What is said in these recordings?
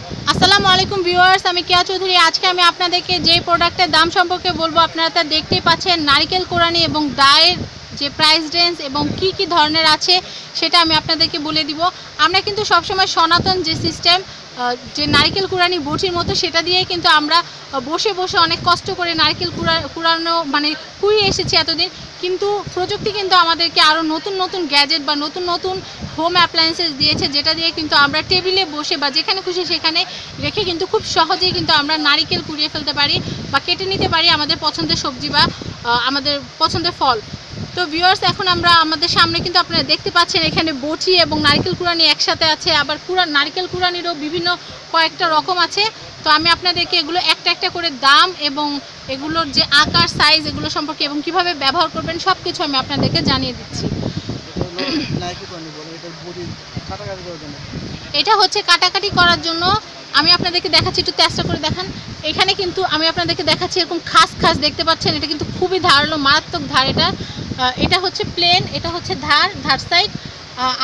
আসসালামু আলাইকুম ভিউয়ার্স, আমি কেয়া চৌধুরী। আজকে আমি আপনাদেরকে যে প্রোডাক্টের দাম সম্পর্কে বলবো, আপনারা তা দেখতেই পাচ্ছেন। নারিকেল কোরানি এবং ডায়ের যে প্রাইস রেঞ্জ এবং কি কি ধরনের আছে সেটা আমি আপনাদেরকে বলে দিব। আমরা কিন্তু সবসময় সনাতন যে সিস্টেম, যে নারিকেল কুড়ানি বটির মতো, সেটা দিয়ে কিন্তু আমরা বসে বসে অনেক কষ্ট করে নারকেল কুড়ানো মানে কুড়িয়ে এসেছি এতদিন। কিন্তু প্রযুক্তি কিন্তু আমাদেরকে আরও নতুন নতুন গ্যাজেট বা নতুন নতুন হোম অ্যাপ্লায়েন্সেস দিয়েছে, যেটা দিয়ে কিন্তু আমরা টেবিলে বসে বা যেখানে খুশি সেখানে রেখে কিন্তু খুব সহজেই কিন্তু আমরা নারিকেল কুড়িয়ে ফেলতে পারি বা কেটে নিতে পারি আমাদের পছন্দের সবজি বা আমাদের পছন্দের ফল। তো ভিউয়ার্স, এখন আমরা আমাদের সামনে কিন্তু আপনারা দেখতে পাচ্ছেন এখানে বটি এবং নারকেল কুড়ানি একসাথে আছে। আবার নারকেল কুড়ানিরও বিভিন্ন কয়েকটা রকম আছে। তো আমি আপনাদেরকে এগুলো একটা একটা করে দাম এবং এগুলোর যে আকার, সাইজ, এগুলো সম্পর্কে এবং কিভাবে ব্যবহার করবেন সব কিছু আমি আপনাদেরকে জানিয়ে দিচ্ছি। এটা হচ্ছে কাটাকাটি করার জন্য। আমি আপনাদেরকে দেখাচ্ছি, একটু চেষ্টা করে দেখান। এখানে কিন্তু আমি আপনাদেরকে দেখাচ্ছি, এরকম খাস খাস দেখতে পাচ্ছেন। এটা কিন্তু খুবই ধারালো, মারাত্মক ধার। এটা হচ্ছে প্লেন, এটা হচ্ছে ধার সাইড।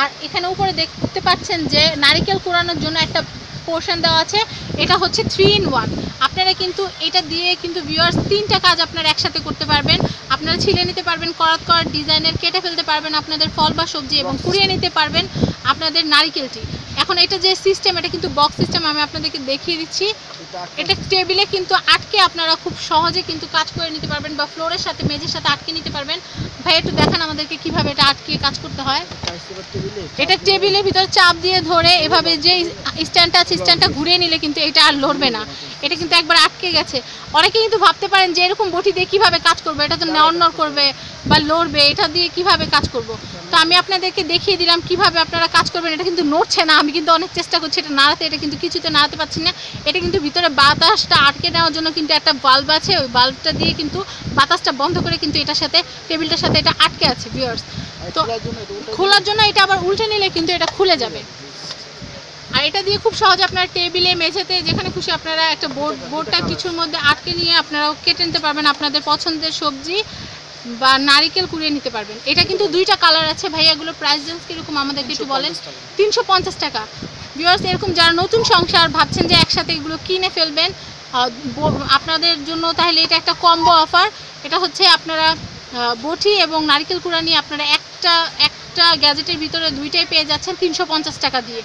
আর এখানে উপরে দেখতে পাচ্ছেন যে নারিকেল কোড়ানোর জন্য একটা পোর্শন দেওয়া আছে। এটা হচ্ছে 3 in 1। আপনারা কিন্তু এটা দিয়ে কিন্তু ভিউয়ার্স 3টা কাজ আপনারা একসাথে করতে পারবেন। আপনারা ছিলে নিতে পারবেন করাত ডিজাইনের, কেটে ফেলতে পারবেন আপনাদের ফল বা সবজি এবং কুড়িয়ে নিতে পারবেন আপনাদের নারিকেলটি। এখন এটা যে সিস্টেম, এটা কিন্তু বক্স সিস্টেম। আমি আপনাদেরকে দেখিয়ে দিচ্ছি। এটা টেবিলে কিন্তু আটকে আপনারা খুব সহজে কিন্তু কাজ করে নিতে পারবেন বা ফ্লোরের সাথে, মেঝের সাথে আটকে নিতে পারবেন। ভাই একটু দেখান আমাদেরকে কিভাবে এটা আটকে কাজ করতে হয়। এটা টেবিলের ভিতরে চাপ দিয়ে ধরে এভাবে যে স্ট্যান্ডটা আছে, স্ট্যান্ডটা ঘুরিয়ে নিলে কিন্তু এটা আর লড়বে না। এটা কিন্তু একবার আটকে গেছে। অনেকে কিন্তু ভাবতে পারেন যে এরকম বটি দিয়ে কীভাবে কাজ করবে, এটা তো নড় করবে বা লড়বে, এটা দিয়ে কিভাবে কাজ করব। তো আমি আপনাদেরকে দেখিয়ে দিলাম কিভাবে আপনারা কাজ করবেন। এটা কিন্তু নড়ছে না, আমি কিন্তু অনেক চেষ্টা করছি এটা নাড়াতে, এটা কিন্তু কিছুতে নাড়াতে পারছি না। এটা কিন্তু ভিতরে বাতাসটা আটকে নেওয়ার জন্য কিন্তু একটা বাল্ব আছে, ওই বাল্বটা দিয়ে কিন্তু বাতাসটা বন্ধ করে কিন্তু এটার সাথে, টেবিলটার সাথে এটা আটকে আছে ভিউয়ার্স। তো খোলার জন্য এটা আবার উল্টে নিলে কিন্তু এটা খুলে যাবে। আর এটা দিয়ে খুব সহজে আপনারা টেবিলে, মেঝেতে, যেখানে খুশি আপনারা একটা বোর্ডটা কিছুর মধ্যে আটকে নিয়ে আপনারাও কেটে নিতে পারবেন আপনাদের পছন্দের সবজি বা নারিকেল কুড়িয়ে নিতে পারবেন। এটা কিন্তু 2টা কালার আছে। ভাই এগুলো প্রাইস রেঞ্জ কীরকম আমাদেরকে একটু বলেন। 350 টাকা। ভিউয়ার্স, এরকম যারা নতুন সংসার ভাবছেন যে একসাথে এগুলো কিনে ফেলবেন, আপনাদের জন্য তাহলে এটা একটা কম্বো অফার। এটা হচ্ছে আপনারা বটি এবং নারিকেল কুড়ানি আপনারা একটা গ্যাজেটের ভিতরে 2টাই পেয়ে যাচ্ছেন 350 টাকা দিয়ে,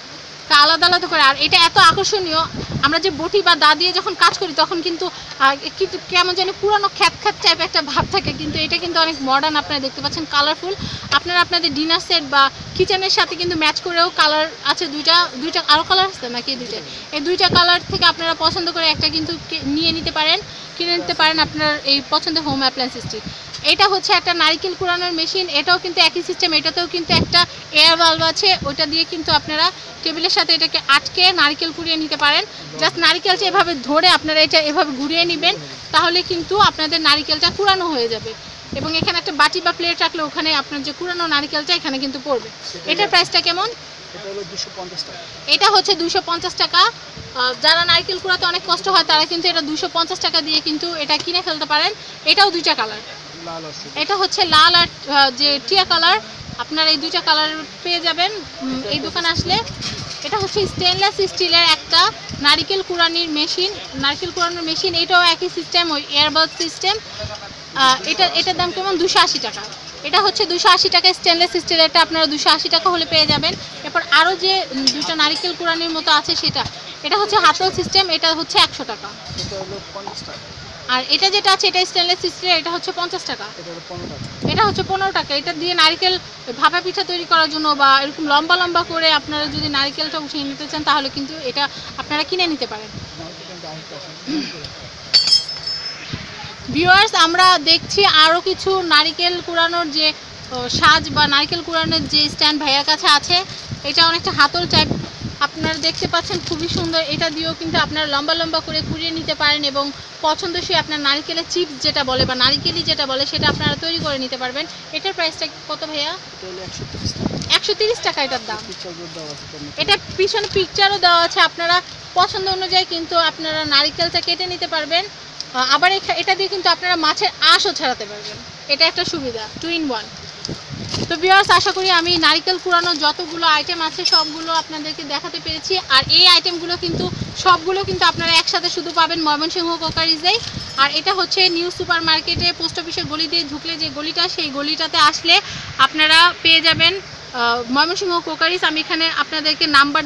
আলাদা আলাদা করে। আর এটা এত আকর্ষণীয়, আমরা যে বটি বা দা দিয়ে যখন কাজ করি তখন কিন্তু কেমন যেন পুরানো খ্যাত টাইপ একটা ভাব থাকে, কিন্তু এটা কিন্তু অনেক মডার্ন। আপনারা দেখতে পাচ্ছেন কালারফুল। আপনারা আপনাদের ডিনার সেট বা কিচেনের সাথে কিন্তু ম্যাচ করেও কালার আছে দুইটা আরও কালার আছে নাকি এই 2টা কালার থেকে আপনারা পছন্দ করে একটা কিন্তু কিনে নিতে পারেন আপনার এই পছন্দের হোম অ্যাপ্লায়েন্সেসটি। এটা হচ্ছে একটা নারিকেল কুড়ানোর মেশিন। এটাও কিন্তু একই সিস্টেম। এটাতেও কিন্তু একটা এয়ার বাল্ব আছে, ওইটা দিয়ে কিন্তু আপনারা টেবিলের সাথে এটাকে আটকে নারিকেল কুড়িয়ে নিতে পারেন। জাস্ট নারিকেলটা এভাবে ধরে আপনারা এটা এভাবে ঘুরিয়ে নেবেন, তাহলে কিন্তু আপনাদের নারিকেলটা কুড়ানো হয়ে যাবে। এবং এখানে একটা বাটি বা প্লেট রাখলে ওখানে আপনার যে কুড়ানো নারিকেলটা এখানে কিন্তু পড়বে। এটার প্রাইসটা কেমন? এটা হচ্ছে 250 টাকা। যারা নারকেল কুড়াতে অনেক কষ্ট হয় তারা কিন্তু এটা 250 টাকা দিয়ে কিন্তু এটা কিনে ফেলতে পারেন। এটাও 2টা কালার। এটা হচ্ছে লাল আর যে টিয়া কালার। আপনারা এই 2টা কালার পেয়ে যাবেন এই দোকানে আসলে। এটা হচ্ছে স্টেনলেস স্টিলের একটা নারকেল কুড়ানোর মেশিন। এটাও একই সিস্টেম, ওই এয়ারবাল্ব সিস্টেম। এটার দাম কেমন? 280 টাকা। এটা হচ্ছে 280 টাকা স্টেনলেস স্টিলেরটা আপনারা 280 টাকা হলে পেয়ে যাবেন। এরপর আরও যে 2টা নারকেল কুড়ানোর মতো আছে এটা হচ্ছে হাতল সিস্টেম। এটা হচ্ছে 100 টাকা। আর এটা যেটা আছে এটা স্টেনলেস স্টিলের, এটা হচ্ছে 50 টাকা। এটা হচ্ছে 15 টাকা। এটা দিয়ে নারকেল ভাপা পিঠা তৈরি করার জন্য বা এরকম লম্বা লম্বা করে আপনারা যদি নারকেলটা উঠিয়ে নিতে চান তাহলে কিন্তু এটা আপনারা কিনে নিতে পারেন। ভিউয়ার্স, আমরা দেখছি আরও কিছু নারিকেল কুড়ানোর যে সাজ বা নারিকেল কুড়ানোর যে স্ট্যান্ড ভাইয়ার কাছে আছে। এটা অনেকটা হাতল টাইপ আপনারা দেখতে পাচ্ছেন, খুবই সুন্দর। এটা দিয়েও কিন্তু আপনারা লম্বা লম্বা করে কুড়িয়ে নিতে পারেন এবং পছন্দসই আপনার নারিকেলের চিপস যেটা বলে বা নারিকেলি যেটা বলে সেটা আপনারা তৈরি করে নিতে পারবেন। এটার প্রাইসটা কত ভাইয়া? 130 টাকা এটার দাম। এটা পিছনে পিকচারও দেওয়া আছে, আপনারা পছন্দ অনুযায়ী কিন্তু আপনারা নারিকেলটা কেটে নিতে পারবেন। আবার এটা দিয়ে কিন্তু আপনারা মাছের আঁশও ছাড়াতে পারবেন। এটা একটা সুবিধা, 2 in 1। তো ভিউয়ার্স, আশা করি আমি নারকেল কুড়ানো যতগুলো আইটেম আছে সবগুলো আপনাদেরকে দেখাতে পেরেছি। আর এই আইটেমগুলো কিন্তু সবগুলো কিন্তু আপনারা একসাথে শুধু পাবেন ময়মনসিংহ কোকারিজেই। আর এটা হচ্ছে নিউ সুপার মার্কেটে পোস্ট অফিসের গলি দিয়ে ঢুকলে যে গলিটা, সেই গলিটাতে আসলে আপনারা পেয়ে যাবেন ময়মনসিংহ কোকারিজ। আমি এখানে আপনাদেরকে নাম্বার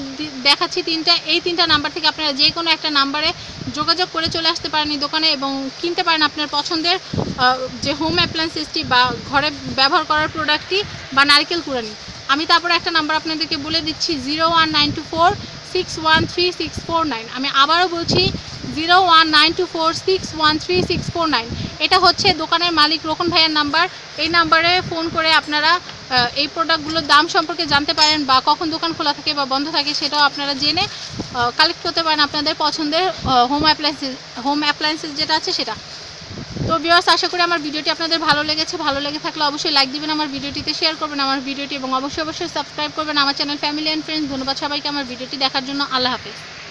দেখাচ্ছি তিনটা, এই তিনটা নাম্বার থেকে আপনারা যে কোনো একটা নাম্বারে যোগাযোগ করে চলে আসতে পারেন এই দোকানে এবং কিনতে পারেন আপনার পছন্দের যে হোম অ্যাপ্লায়েন্সেসটি বা ঘরে ব্যবহার করার প্রোডাক্টটি বা নারকেল কুড়ানি। আমি তারপরে একটা নাম্বার আপনাদেরকে বলে দিচ্ছি 01924613649। আমি আবারও বলছি 01924613649। এটা হচ্ছে দোকানের মালিক রোকন ভাইয়ের নাম্বার। এই নাম্বারে ফোন করে আপনারা এই প্রোডাক্টগুলোর দাম সম্পর্কে জানতে পারেন বা কখন দোকান খোলা থাকে বা বন্ধ থাকে সেটাও আপনারা জেনে কালেক্ট করতে পারেন আপনাদের পছন্দের হোম অ্যাপ্লায়েন্সেস যেটা আছে সেটা। তো ভিউয়ার্স, আশা করি আমার ভিডিওটি আপনাদের ভালো লেগেছে। ভালো লেগে থাকলে অবশ্যই লাইক দিবেন আমার ভিডিওটিতে, শেয়ার করবেন আমার ভিডিওটি এবং অবশ্যই সাবস্ক্রাইব করবেন আমার চ্যানেল ফ্যামিলি অ্যান্ড ফ্রেন্ডস। ধন্যবাদ সবাইকে আমার ভিডিওটি দেখার জন্য। আল্লাহ হাফেজ।